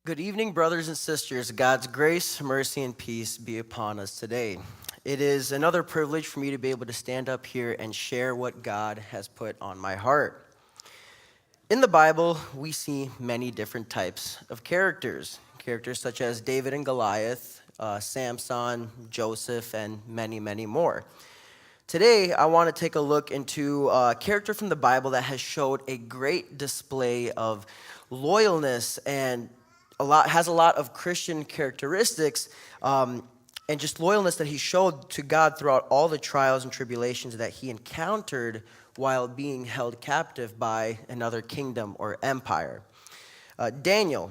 Good evening, brothers and sisters. God's grace, mercy, and peace be upon us today. It is another privilege for me to be able to stand up here and share what God has put on my heart. In the Bible, we see many different types of characters. Characters such as David and Goliath, Samson, Joseph, and many, many more. Today, I want to take a look into a character from the Bible that has showed a great display of loyalness and has a lot of Christian characteristics and just loyalness that he showed to God throughout all the trials and tribulations that he encountered while being held captive by another kingdom or empire. Daniel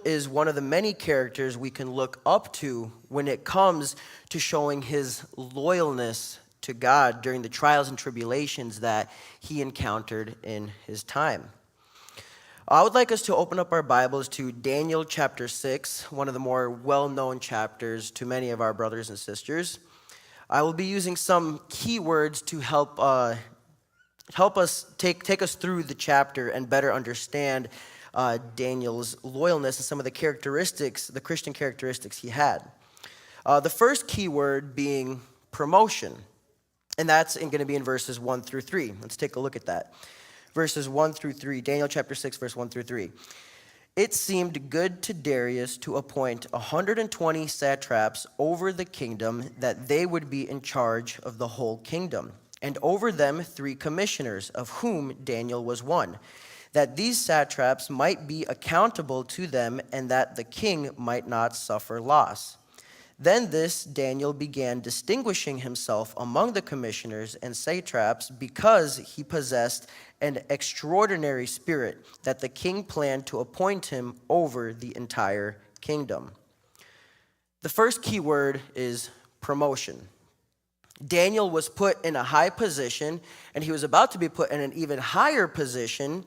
is one of the many characters we can look up to when it comes to showing his loyalness to God during the trials and tribulations that he encountered in his time. I would like us to open up our Bibles to Daniel chapter 6, one of the more well-known chapters to many of our brothers and sisters. I will be using some key words to help us take us through the chapter and better understand Daniel's loyalness and some of the characteristics, the Christian characteristics he had. The first key word being promotion, and that's going to be in verses 1 through 3. Let's take a look at that. Verses 1 through 3, Daniel chapter 6, verse 1 through 3. It seemed good to Darius to appoint 120 satraps over the kingdom, that they would be in charge of the whole kingdom, and over them 3 commissioners, of whom Daniel was one, that these satraps might be accountable to them, and that the king might not suffer loss. Then this Daniel began distinguishing himself among the commissioners and satraps because he possessed an extraordinary spirit, that the king planned to appoint him over the entire kingdom. The first key word is promotion. Daniel was put in a high position, and he was about to be put in an even higher position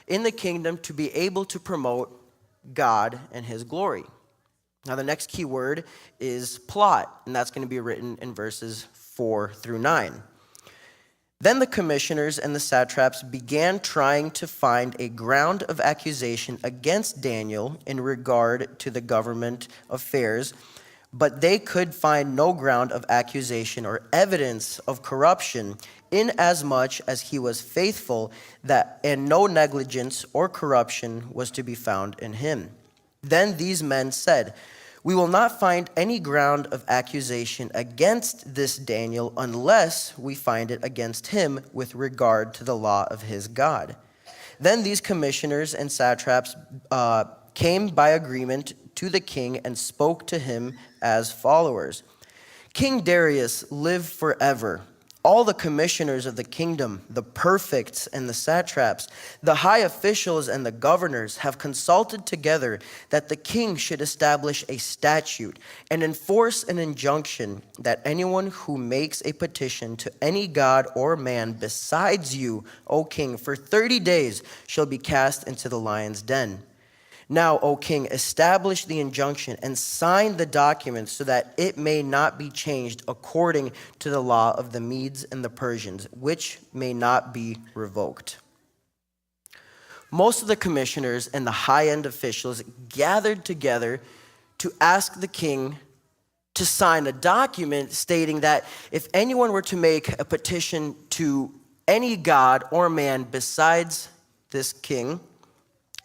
in the kingdom to be able to promote God and his glory. Now, the next key word is plot, and that's going to be written in verses 4 through 9. Then the commissioners and the satraps began trying to find a ground of accusation against Daniel in regard to the government affairs, but they could find no ground of accusation or evidence of corruption, inasmuch as he was faithful, and no negligence or corruption was to be found in him. Then these men said, "We will not find any ground of accusation against this Daniel unless we find it against him with regard to the law of his God." Then these commissioners and satraps came by agreement to the king and spoke to him as followers. "King Darius, live forever. All the commissioners of the kingdom, the prefects and the satraps, the high officials and the governors have consulted together that the king should establish a statute and enforce an injunction that anyone who makes a petition to any god or man besides you, O king, for 30 days shall be cast into the lion's den. Now, O king, establish the injunction and sign the document so that it may not be changed according to the law of the Medes and the Persians, which may not be revoked." Most of the commissioners and the high-end officials gathered together to ask the king to sign a document stating that if anyone were to make a petition to any god or man besides this king,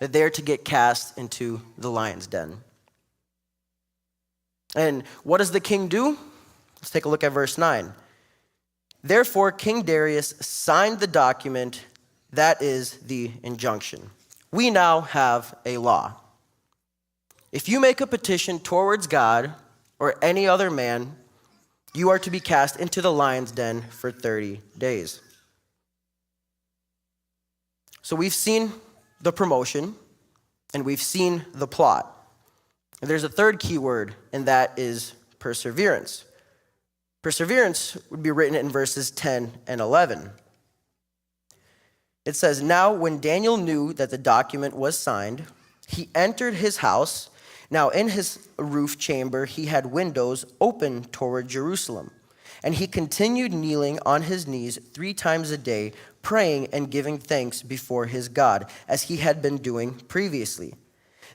that they're to get cast into the lion's den. And what does the king do? Let's take a look at verse 9. Therefore, King Darius signed the document, that is the injunction. We now have a law. If you make a petition towards God or any other man, you are to be cast into the lion's den for 30 days. So we've seen the promotion, and we've seen the plot. And there's a third key word, and that is perseverance. Perseverance would be written in verses 10 and 11. It says, "Now when Daniel knew that the document was signed, he entered his house. Now in his roof chamber he had windows open toward Jerusalem. And he continued kneeling on his knees 3 times a day, praying and giving thanks before his God, as he had been doing previously.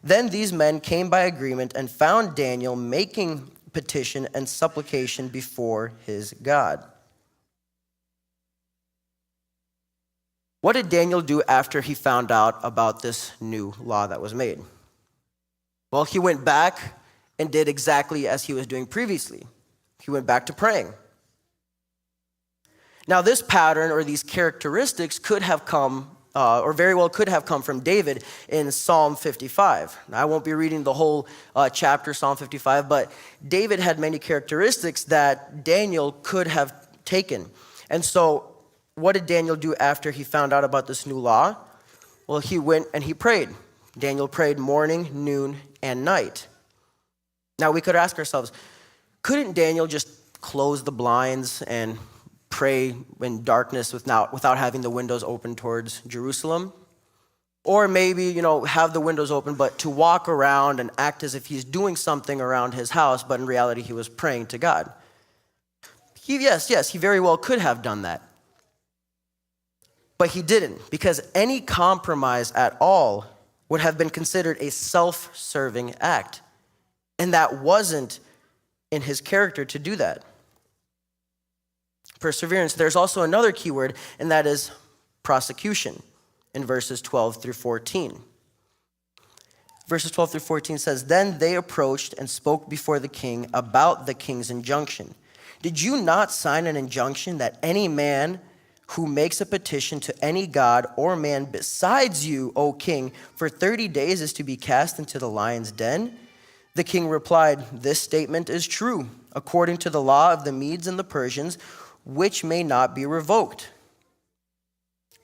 Then these men came by agreement and found Daniel making petition and supplication before his God. What did Daniel do after he found out about this new law that was made? Well, he went back and did exactly as he was doing previously. He went back to praying. Now, this pattern or these characteristics could have come, or very well could have come from David in Psalm 55. Now, I won't be reading the whole chapter, Psalm 55, but David had many characteristics that Daniel could have taken. And so, what did Daniel do after he found out about this new law? Well, he went and he prayed. Daniel prayed morning, noon, and night. Now, we could ask ourselves, couldn't Daniel just close the blinds and pray in darkness without having the windows open towards Jerusalem? Or maybe, have the windows open, but to walk around and act as if he's doing something around his house, but in reality he was praying to God. He very well could have done that. But he didn't, because any compromise at all would have been considered a self-serving act. And that wasn't in his character to do that. Perseverance. There's also another key word, and that is prosecution in verses 12 through 14. Verses 12 through 14 says, Then they approached and spoke before the king about the king's injunction. Did you not sign an injunction that any man who makes a petition to any god or man besides you, O king, for 30 days is to be cast into the lion's den? The king replied, This statement is true, according to the law of the Medes and the Persians, which may not be revoked.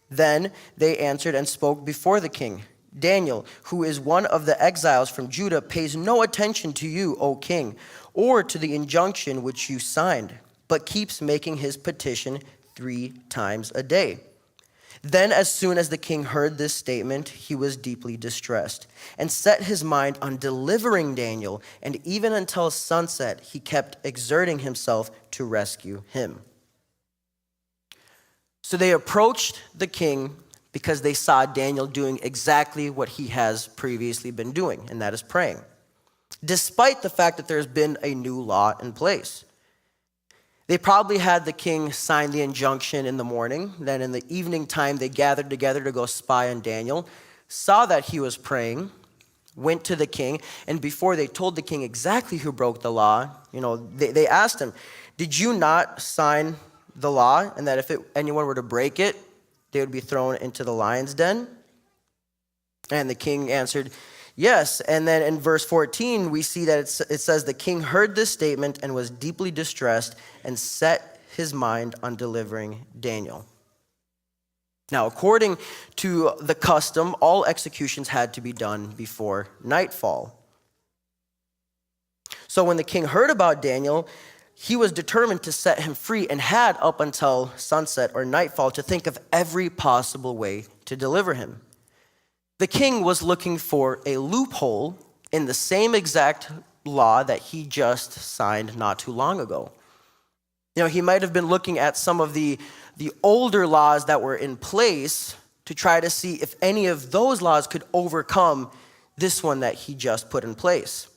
Then they answered and spoke before the king. Daniel, who is one of the exiles from Judah, pays no attention to you, O king, or to the injunction which you signed, but keeps making his petition 3 times a day. Then as soon as the king heard this statement, he was deeply distressed and set his mind on delivering Daniel, and even until sunset he kept exerting himself to rescue him. So they approached the king because they saw Daniel doing exactly what he has previously been doing, and that is praying, despite the fact that there's been a new law in place. They probably had the king sign the injunction in the morning. Then in the evening time, they gathered together to go spy on Daniel, saw that he was praying, went to the king, and before they told the king exactly who broke the law, they asked him, Did you not sign the law, and that if anyone were to break it, they would be thrown into the lion's den? And the king answered, Yes. And then in verse 14, we see that it says the king heard this statement and was deeply distressed and set his mind on delivering Daniel. Now, according to the custom, all executions had to be done before nightfall. So when the king heard about Daniel, he was determined to set him free and had up until sunset or nightfall to think of every possible way to deliver him. The king was looking for a loophole in the same exact law that he just signed not too long ago. He might have been looking at some of the older laws that were in place to try to see if any of those laws could overcome this one that he just put in place.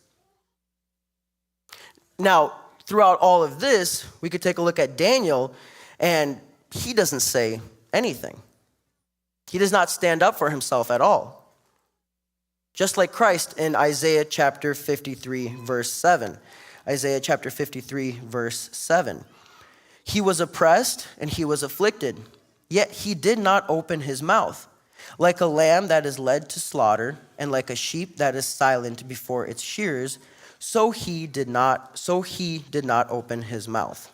Now, throughout all of this, we could take a look at Daniel, and he doesn't say anything. He does not stand up for himself at all. Just like Christ in Isaiah chapter 53, verse 7. Isaiah chapter 53, verse 7. He was oppressed and he was afflicted, yet he did not open his mouth. Like a lamb that is led to slaughter, and like a sheep that is silent before its shearers, so he did not open his mouth.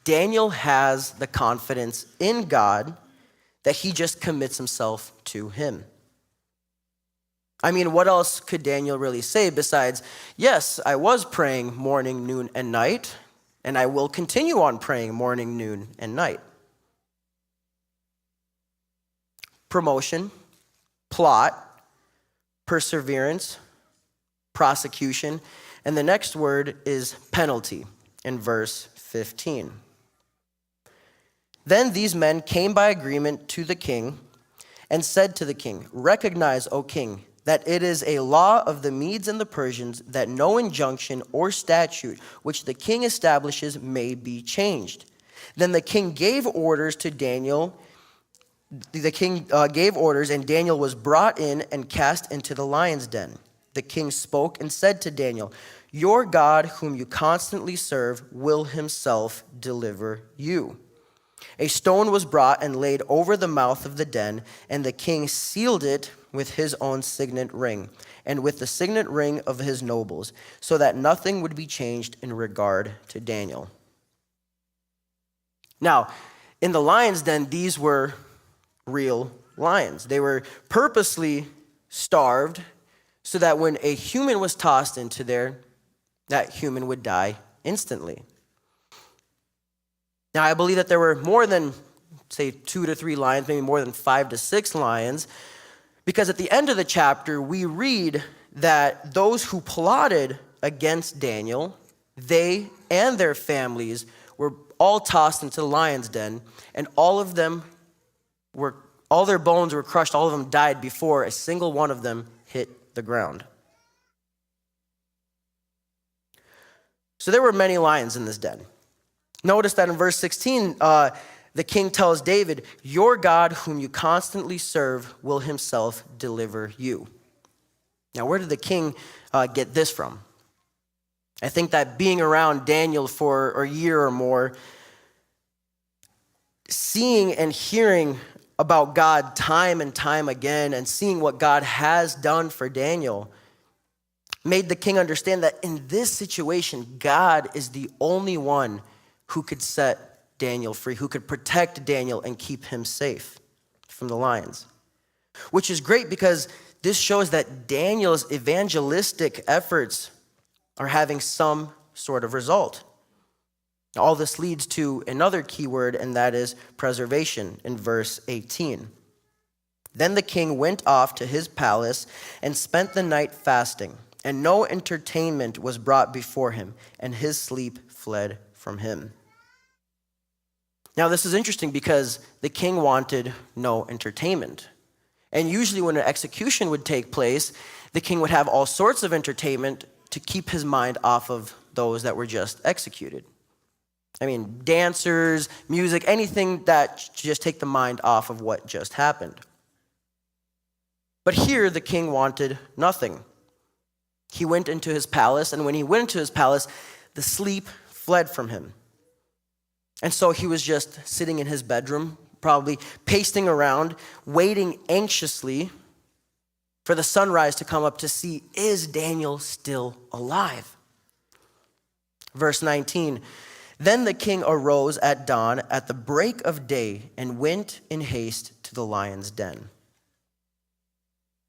Daniel has the confidence in God that he just commits himself to him. I mean, what else could Daniel really say besides, yes, I was praying morning, noon, and night, and I will continue on praying morning, noon, and night. Promotion, plot, perseverance, prosecution, and the next word is penalty in verse 15. Then these men came by agreement to the king and said to the king, Recognize, O king, that it is a law of the Medes and the Persians that no injunction or statute which the king establishes may be changed. Then the king gave orders to Daniel. The king gave orders, and Daniel was brought in and cast into the lion's den. The king spoke and said to Daniel, "Your God, whom you constantly serve, will himself deliver you." A stone was brought and laid over the mouth of the den, and the king sealed it with his own signet ring, and with the signet ring of his nobles, so that nothing would be changed in regard to Daniel. Now, in the lion's den, these were real lions. They were purposely starved so that when a human was tossed into there, that human would die instantly. Now, I believe that there were more than, say, 2 to 3 lions, maybe more than 5 to 6 lions, because at the end of the chapter, we read that those who plotted against Daniel, they and their families were all tossed into the lion's den, and all their bones were crushed, all of them died before a single one of them hit the ground. So there were many lions in this den. Notice that in verse 16, the king tells David, "Your God, whom you constantly serve, will himself deliver you." Now, where did the king get this from? I think that being around Daniel for a year or more, seeing and hearing about God time and time again, and seeing what God has done for Daniel, made the king understand that in this situation, God is the only one who could set Daniel free, who could protect Daniel and keep him safe from the lions. Which is great because this shows that Daniel's evangelistic efforts are having some sort of result. All this leads to another key word, and that is preservation in verse 18. Then the king went off to his palace and spent the night fasting, and no entertainment was brought before him, and his sleep fled from him. Now, this is interesting because the king wanted no entertainment. And usually when an execution would take place, the king would have all sorts of entertainment to keep his mind off of those that were just executed. I mean, dancers, music, anything that just take the mind off of what just happened. But here, the king wanted nothing. He went into his palace, and when he went into his palace, the sleep fled from him. And so he was just sitting in his bedroom, probably pacing around, waiting anxiously for the sunrise to come up to see, is Daniel still alive? Verse 19, then the king arose at dawn at the break of day and went in haste to the lion's den.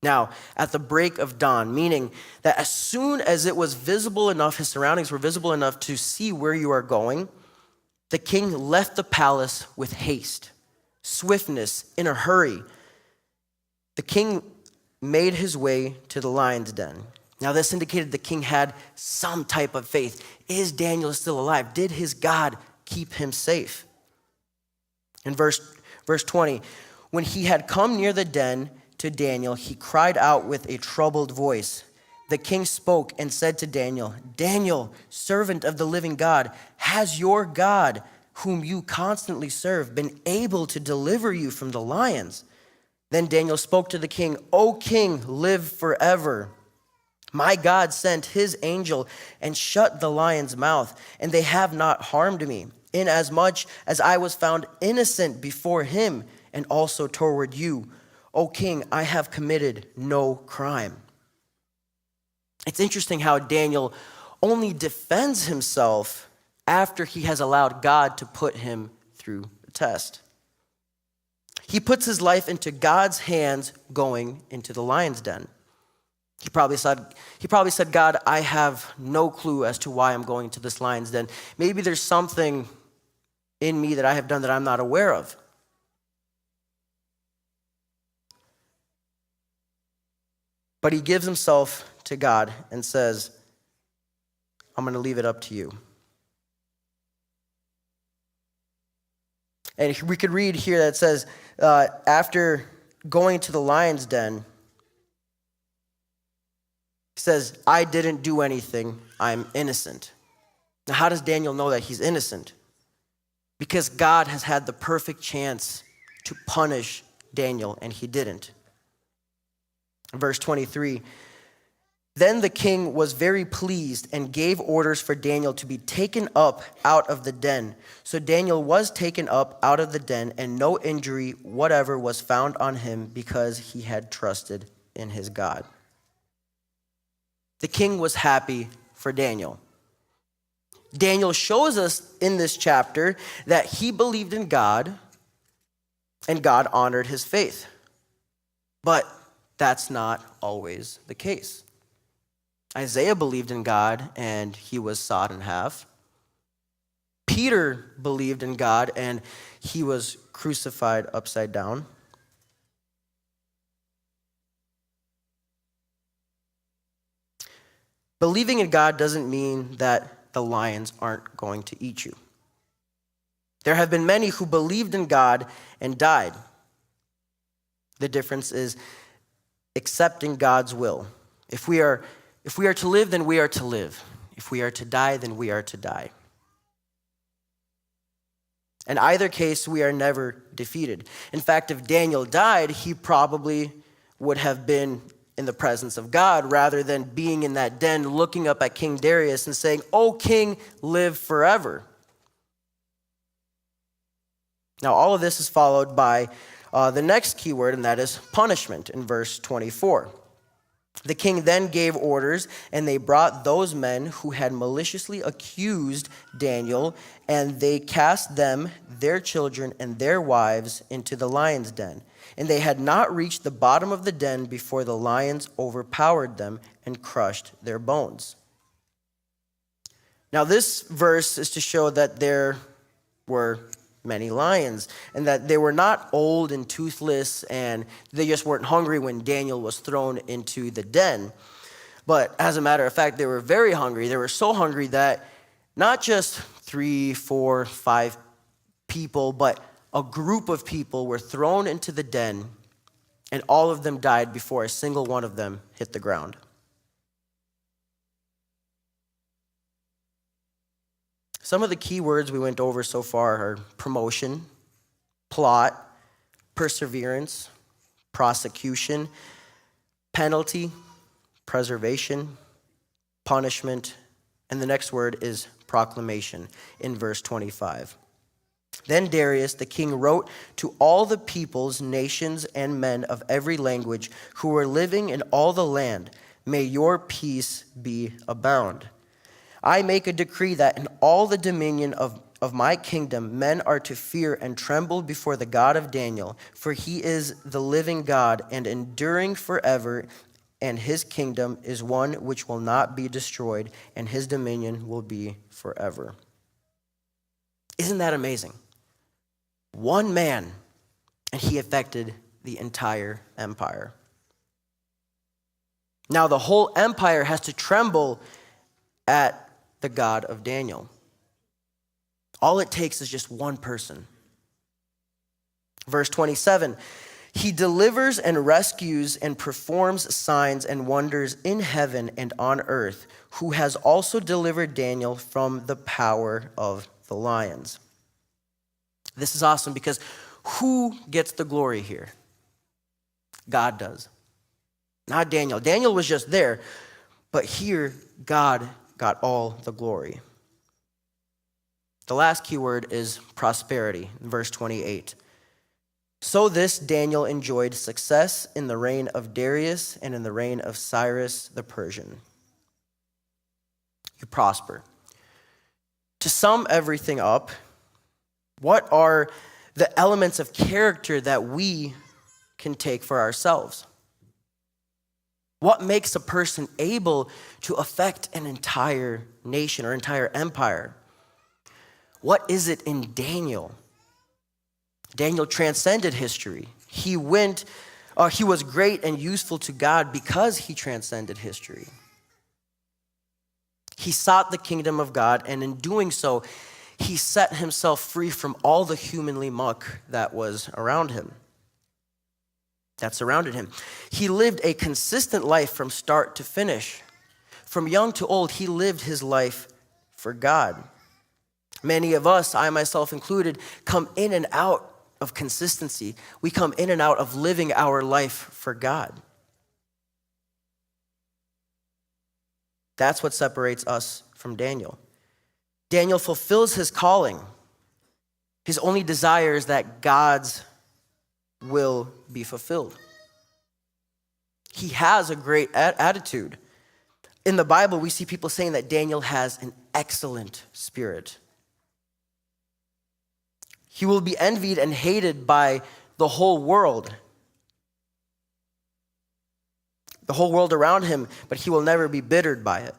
Now, at the break of dawn, meaning that as soon as it was visible enough, his surroundings were visible enough to see where you are going, the king left the palace with haste, swiftness, in a hurry. The king made his way to the lion's den. Now, this indicated the king had some type of faith. Is Daniel still alive? Did his God keep him safe? In verse 20, when he had come near the den to Daniel, he cried out with a troubled voice. The king spoke and said to Daniel, "Daniel, servant of the living God, has your God, whom you constantly serve, been able to deliver you from the lions?" Then Daniel spoke to the king, "O king, live forever. My God sent his angel and shut the lion's mouth, and they have not harmed me, inasmuch as I was found innocent before him and also toward you. O king, I have committed no crime." It's interesting how Daniel only defends himself after he has allowed God to put him through the test. He puts his life into God's hands going into the lion's den. He probably said, "God, I have no clue as to why I'm going to this lion's den. Maybe there's something in me that I have done that I'm not aware of." But he gives himself to God and says, "I'm going to leave it up to you." And we could read here that it says, after going to the lion's den, He says, I didn't do anything. I'm innocent. Now, how does Daniel know that he's innocent? Because God has had the perfect chance to punish Daniel, and he didn't. Verse 23, then the king was very pleased and gave orders for Daniel to be taken up out of the den. So Daniel was taken up out of the den, and no injury whatever was found on him because he had trusted in his God. The king was happy for Daniel. Daniel shows us in this chapter that he believed in God and God honored his faith. But that's not always the case. Isaiah believed in God and he was sawed in half. Peter believed in God and he was crucified upside down. Believing in God doesn't mean that the lions aren't going to eat you. There have been many who believed in God and died. The difference is accepting God's will. If we are to live, then we are to live. If we are to die, then we are to die. In either case, we are never defeated. In fact, if Daniel died, he probably would have been in the presence of God rather than being in that den looking up at King Darius and saying, "O king, live forever." Now, all of this is followed by the next key word, and that is punishment in verse 24. The king then gave orders, and they brought those men who had maliciously accused Daniel, and they cast them, their children, and their wives into the lion's den. And they had not reached the bottom of the den before the lions overpowered them and crushed their bones. Now, this verse is to show that there were many lions, and that they were not old and toothless, and they just weren't hungry when Daniel was thrown into the den. But as a matter of fact, they were very hungry. They were so hungry that not just 3, 4, 5 people, but a group of people were thrown into the den, and all of them died before a single one of them hit the ground. Some of the key words we went over so far are promotion, plot, perseverance, prosecution, penalty, preservation, punishment, and the next word is proclamation in verse 25. Then Darius the king wrote to all the peoples, nations, and men of every language who were living in all the land, "May your peace be abound. I make a decree that in all the dominion of my kingdom, men are to fear and tremble before the God of Daniel, for he is the living God and enduring forever, and his kingdom is one which will not be destroyed, and his dominion will be forever." Isn't that amazing? One man, and he affected the entire empire. Now the whole empire has to tremble at the God of Daniel. All it takes is just one person. Verse 27, he delivers and rescues and performs signs and wonders in heaven and on earth, who has also delivered Daniel from the power of the lions. This is awesome because who gets the glory here? God does. Not Daniel. Daniel was just there, but here God got all the glory. The last key word is prosperity, verse 28. So this Daniel enjoyed success in the reign of Darius and in the reign of Cyrus the Persian. You prosper. To sum everything up, what are the elements of character that we can take for ourselves? What makes a person able to affect an entire nation or entire empire? What is it in Daniel? Daniel transcended history. He was great and useful to God because he transcended history. He sought the kingdom of God, and in doing so, he set himself free from all the humanly muck that was around him, that surrounded him. He lived a consistent life from start to finish. From young to old, he lived his life for God. Many of us, I myself included, come in and out of consistency. We come in and out of living our life for God. That's what separates us from Daniel. Daniel fulfills his calling. His only desire is that God's will be fulfilled. He has a great attitude. In the Bible, we see people saying that Daniel has an excellent spirit. He will be envied and hated by the whole world around him, but he will never be bittered by it.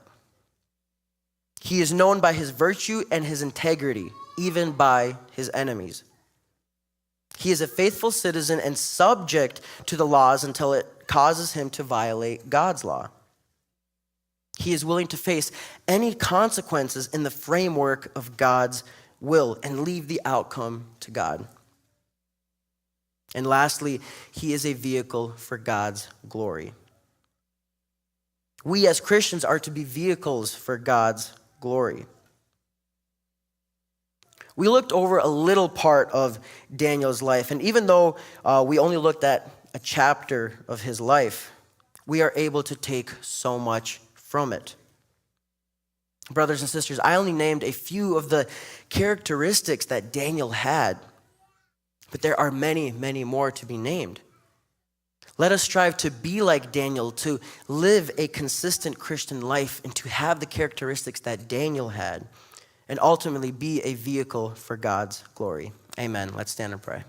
He is known by his virtue and his integrity, even by his enemies. He is a faithful citizen and subject to the laws until it causes him to violate God's law. He is willing to face any consequences in the framework of God's will and leave the outcome to God. And lastly, he is a vehicle for God's glory. We as Christians are to be vehicles for God's glory. We looked over a little part of Daniel's life, and even though we only looked at a chapter of his life, we are able to take so much from it. Brothers and sisters, I only named a few of the characteristics that Daniel had, but there are many, many more to be named. Let us strive to be like Daniel, to live a consistent Christian life and to have the characteristics that Daniel had, and ultimately be a vehicle for God's glory. Amen. Let's stand and pray.